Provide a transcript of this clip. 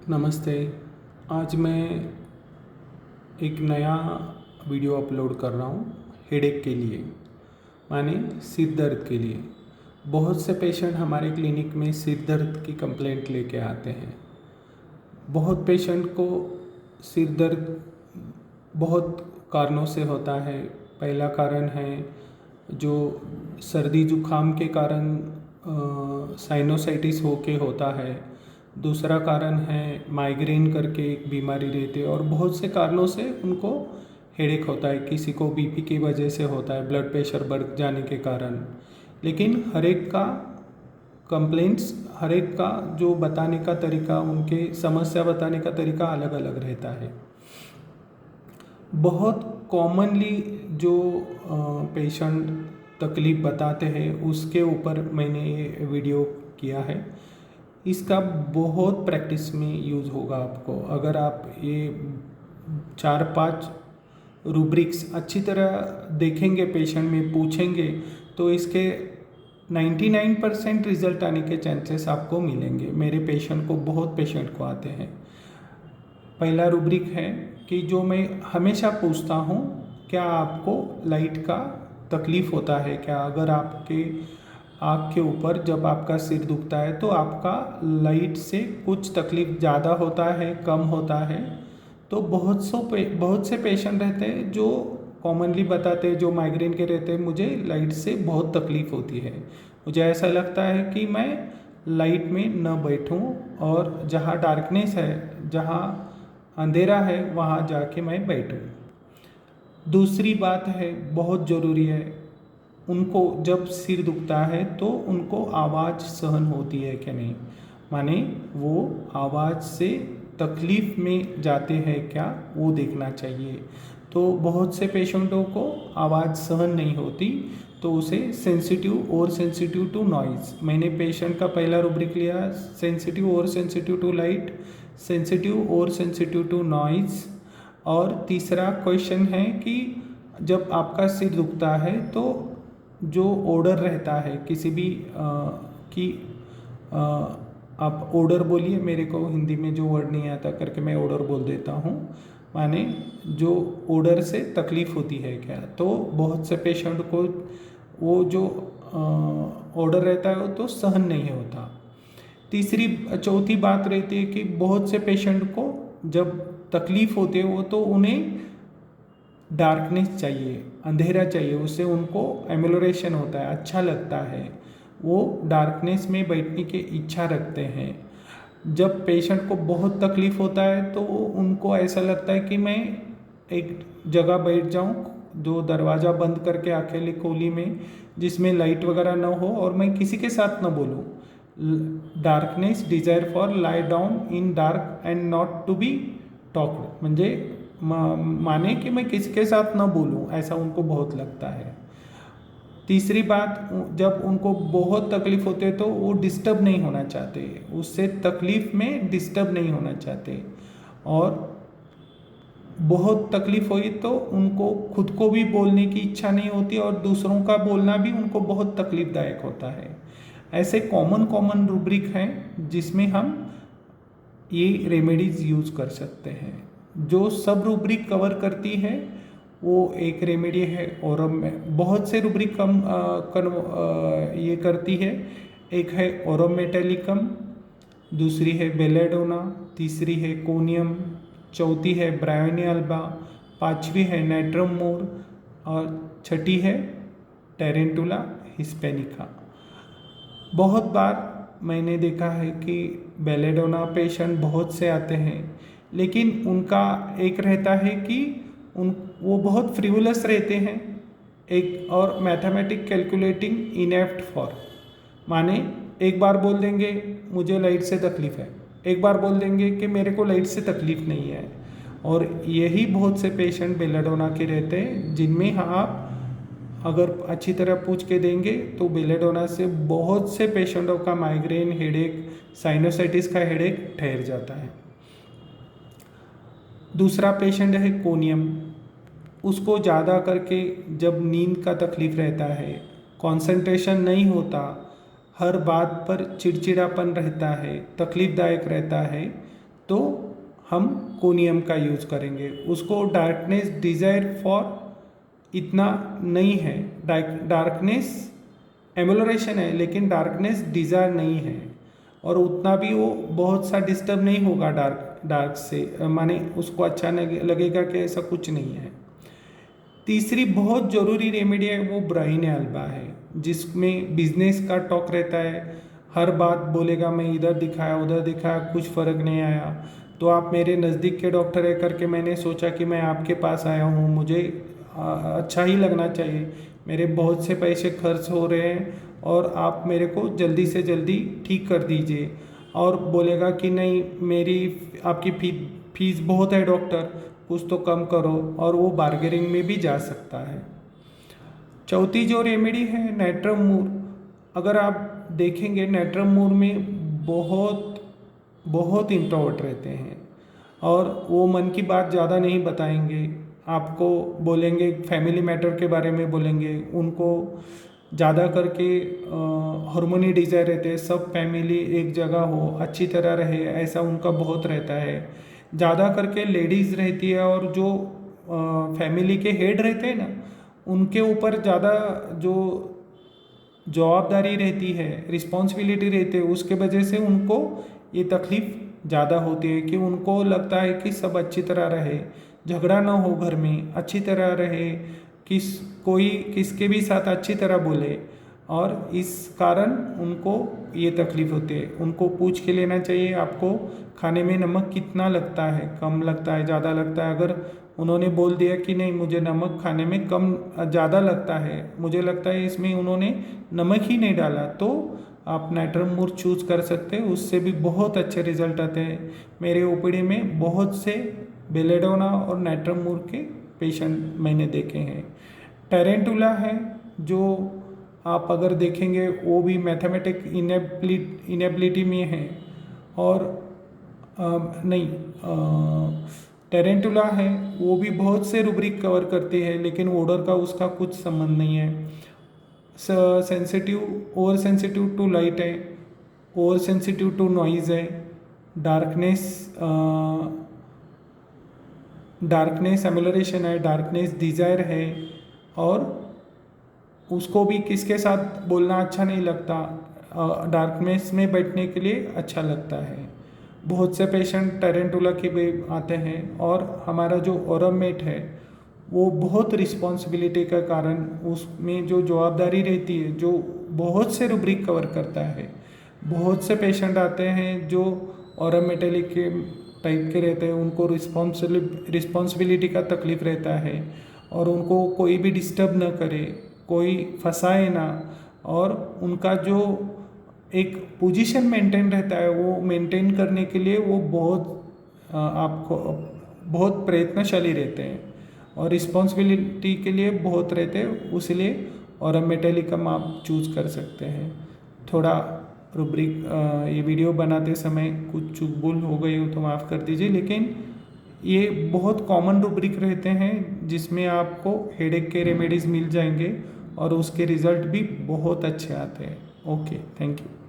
नमस्ते। आज मैं एक नया वीडियो अपलोड कर रहा हूँ हेडेक के लिए, माने सिर दर्द के लिए। बहुत से पेशेंट हमारे क्लिनिक में सिर दर्द की कंप्लेंट लेके आते हैं। बहुत पेशेंट को सिर दर्द बहुत कारणों से होता है। पहला कारण है जो सर्दी जुकाम के कारण साइनोसाइटिस होके होता है। दूसरा कारण है माइग्रेन करके एक बीमारी रहती है, और बहुत से कारणों से उनको हेडेक होता है। किसी को बीपी की वजह से होता है, ब्लड प्रेशर बढ़ जाने के कारण। लेकिन हर एक का कंप्लेंट्स, हर एक का जो बताने का तरीका, उनके समस्या बताने का तरीका अलग अलग रहता है। बहुत कॉमनली जो पेशेंट तकलीफ़ बताते हैं उसके ऊपर मैंने ये वीडियो किया है। इसका बहुत प्रैक्टिस में यूज़ होगा आपको। अगर आप ये 4-5 रूब्रिक्स अच्छी तरह देखेंगे, पेशेंट में पूछेंगे, तो इसके 99% रिजल्ट आने के चांसेस आपको मिलेंगे। मेरे पेशेंट को, बहुत पेशेंट को आते हैं। पहला रूब्रिक है कि जो मैं हमेशा पूछता हूँ, क्या आपको लाइट का तकलीफ़ होता है क्या? अगर आपके आँख के ऊपर जब आपका सिर दुखता है तो आपका लाइट से कुछ तकलीफ़ ज़्यादा होता है, कम होता है। तो बहुत से पेशेंट रहते हैं जो कॉमनली बताते हैं, जो माइग्रेन के रहते हैं, मुझे लाइट से बहुत तकलीफ़ होती है। मुझे ऐसा लगता है कि मैं लाइट में न बैठूं, और जहाँ डार्कनेस है, जहाँ अंधेरा है, वहाँ जाके मैं बैठूं। दूसरी बात है, बहुत ज़रूरी है, उनको जब सिर दुखता है तो उनको आवाज़ सहन होती है कि नहीं, माने वो आवाज़ से तकलीफ़ में जाते हैं क्या, वो देखना चाहिए। तो बहुत से पेशेंटों को आवाज़ सहन नहीं होती, तो उसे सेंसिटिव टू नॉइज़। मैंने पेशेंट का पहला रूब्रिक लिया, sensitive to light, sensitive to noise. और तीसरा क्वेश्चन है कि जब आपका सिर दुखता है तो जो ओडर रहता है किसी भी की आप ओडर बोलिए, मेरे को हिंदी में जो वर्ड नहीं आता करके मैं ओडर बोल देता हूँ, माने जो ओडर से तकलीफ़ होती है क्या। तो बहुत से पेशेंट को वो जो ओडर रहता है वो तो सहन नहीं होता। चौथी बात रहती है कि बहुत से पेशेंट को जब तकलीफ़ होती है वो तो उन्हें डार्कनेस चाहिए, अंधेरा चाहिए, उससे उनको एम्युलरेशन होता है, अच्छा लगता है, वो डार्कनेस में बैठने की इच्छा रखते हैं। जब पेशेंट को बहुत तकलीफ़ होता है तो उनको ऐसा लगता है कि मैं एक जगह बैठ जाऊं, जो दरवाज़ा बंद करके अकेले कोली में, जिसमें लाइट वगैरह ना हो, और मैं किसी के साथ ना बोलूं। Darkness, desire for lie down in dark and not to be talked, म्हणजे माने कि मैं किसी के साथ ना बोलूं, ऐसा उनको बहुत लगता है। तीसरी बात, जब उनको बहुत तकलीफ़ होती है तो वो डिस्टर्ब नहीं होना चाहते, उससे तकलीफ़ में डिस्टर्ब नहीं होना चाहते। और बहुत तकलीफ़ हुई तो उनको खुद को भी बोलने की इच्छा नहीं होती, और दूसरों का बोलना भी उनको बहुत तकलीफ़दायक होता है। ऐसे कॉमन रूब्रिक हैं जिसमें हम ये रेमेडीज़ यूज़ कर सकते हैं। जो सब रूब्रिक कवर करती है वो एक रेमेडी है, और बहुत से रूब्रिक ये करती है। एक है ओरम मेटेलिकम, दूसरी है बेलेडोना, तीसरी है कोनियम, चौथी है ब्रायोनिया अल्बा, पांचवी है नाइट्रम मोर, और छठी है टेरेंटुला हिस्पैनिका। बहुत बार मैंने देखा है कि बेलेडोना पेशेंट बहुत से आते हैं, लेकिन उनका एक रहता है कि वो बहुत फ्रिवुलस रहते हैं, एक और मैथमेटिक कैलकुलेटिंग इनेप्ट फॉर, माने एक बार बोल देंगे मुझे लाइट से तकलीफ़ है, एक बार बोल देंगे कि मेरे को लाइट से तकलीफ़ नहीं है। और यही बहुत से पेशेंट बेलेडोना के रहते हैं, जिनमें आप अगर अच्छी तरह पूछ के देंगे तो बेलेडोना से बहुत से पेशेंटों का माइग्रेन, हेडेक, साइनोसाइटिस का हेडेक ठहर जाता है। दूसरा पेशेंट है कोनियम। उसको ज़्यादा करके जब नींद का तकलीफ़ रहता है, कंसंट्रेशन नहीं होता, हर बात पर चिड़चिड़ापन रहता है, तकलीफ़दायक रहता है, तो हम कोनियम का यूज़ करेंगे। उसको डार्कनेस डिज़ायर फॉर इतना नहीं है, डार्कनेस एम्बुलरेशन है लेकिन डार्कनेस डिज़ायर नहीं है, और उतना भी वो बहुत सा डिस्टर्ब नहीं होगा डार्क से, माने उसको अच्छा नहीं लगेगा कि ऐसा कुछ नहीं है। तीसरी बहुत ज़रूरी रेमेडी है वो ब्राइन एल्बा है, जिसमें बिजनेस का टॉक रहता है, हर बात बोलेगा मैं इधर दिखाया उधर दिखाया कुछ फ़र्क नहीं आया, तो आप मेरे नज़दीक के डॉक्टर है करके मैंने सोचा कि मैं आपके पास आया हूँ, मुझे अच्छा ही लगना चाहिए, मेरे बहुत से पैसे खर्च हो रहे हैं और आप मेरे को जल्दी से जल्दी ठीक कर दीजिए। और बोलेगा कि नहीं मेरी आपकी फीस बहुत है डॉक्टर, कुछ तो कम करो, और वो बार्गेनिंग में भी जा सकता है। चौथी जो रेमेडी है नेट्रम मूर, अगर आप देखेंगे नेट्रम मूर में बहुत बहुत इंट्रोवर्ट रहते हैं और वो मन की बात ज़्यादा नहीं बताएंगे, आपको बोलेंगे फैमिली मैटर के बारे में बोलेंगे, उनको ज़्यादा करके हार्मोनी डिज़ायर रहते हैं, सब फैमिली एक जगह हो अच्छी तरह रहे ऐसा उनका बहुत रहता है। ज़्यादा करके लेडीज़ रहती है और जो फैमिली के हेड रहते हैं ना उनके ऊपर ज़्यादा जो जवाबदारी रहती है, रिस्पॉन्सिबिलिटी रहती है, उसके वजह से उनको ये तकलीफ़ ज़्यादा होती है कि उनको लगता है कि सब अच्छी तरह रहे, झगड़ा ना हो घर में, अच्छी तरह रहे, कोई किसके भी साथ अच्छी तरह बोले, और इस कारण उनको ये तकलीफ़ होती है। उनको पूछ के लेना चाहिए आपको खाने में नमक कितना लगता है, कम लगता है ज़्यादा लगता है। अगर उन्होंने बोल दिया कि नहीं मुझे नमक खाने में कम ज़्यादा लगता है, मुझे लगता है इसमें उन्होंने नमक ही नहीं डाला, तो आप नाइट्रम मूर चूज़ कर सकते हैं, उससे भी बहुत अच्छे रिजल्ट आते हैं। मेरे ओपीडी में बहुत से बेलेडोना और नाइट्रम मूर के पेशेंट मैंने देखे हैं। टेरेंटुला है जो आप अगर देखेंगे वो भी मैथमेटिक इनेबिलिटी में है, और नहीं टेरेंटुला है वो भी बहुत से रूब्रिक कवर करते हैं लेकिन ओडर का उसका कुछ संबंध नहीं है। Sensitive over sensitive to light है, ओवर सेंसिटिव टू नॉइज़ है, डार्कनेस एमुलरेशन है, डार्कनेस डिज़ायर है, और उसको भी किसके साथ बोलना अच्छा नहीं लगता, डार्कनेस में बैठने के लिए अच्छा लगता है। बहुत से पेशेंट टेरेंटुला के भी आते हैं, और हमारा जो ओरमेट है वो बहुत रिस्पॉन्सिबिलिटी के कारण उसमें जो जवाबदारी रहती है, जो बहुत से रूब्रिक कवर करता है। बहुत से पेशेंट आते हैं जो ओरोमेटेलिक के टाइप के रहते हैं, उनको रिस्पॉन्सिबिलिटी का तकलीफ़ रहता है, और उनको कोई भी डिस्टर्ब न करे, कोई फंसाए ना, और उनका जो एक पोजीशन मेंटेन रहता है वो मेंटेन करने के लिए वो आपको बहुत प्रयत्नशाली रहते हैं, और रिस्पॉन्सिबिलिटी के लिए बहुत रहते हैं, इसलिए और मेटेलिकम आप चूज़ कर सकते हैं। थोड़ा रूब्रिक ये वीडियो बनाते समय कुछ चूक भूल हो गई हो तो माफ़ कर दीजिए, लेकिन ये बहुत कॉमन रूब्रिक रहते हैं जिसमें आपको हेडेक के रेमेडीज़ मिल जाएंगे और उसके रिज़ल्ट भी बहुत अच्छे आते हैं। Okay, thank you.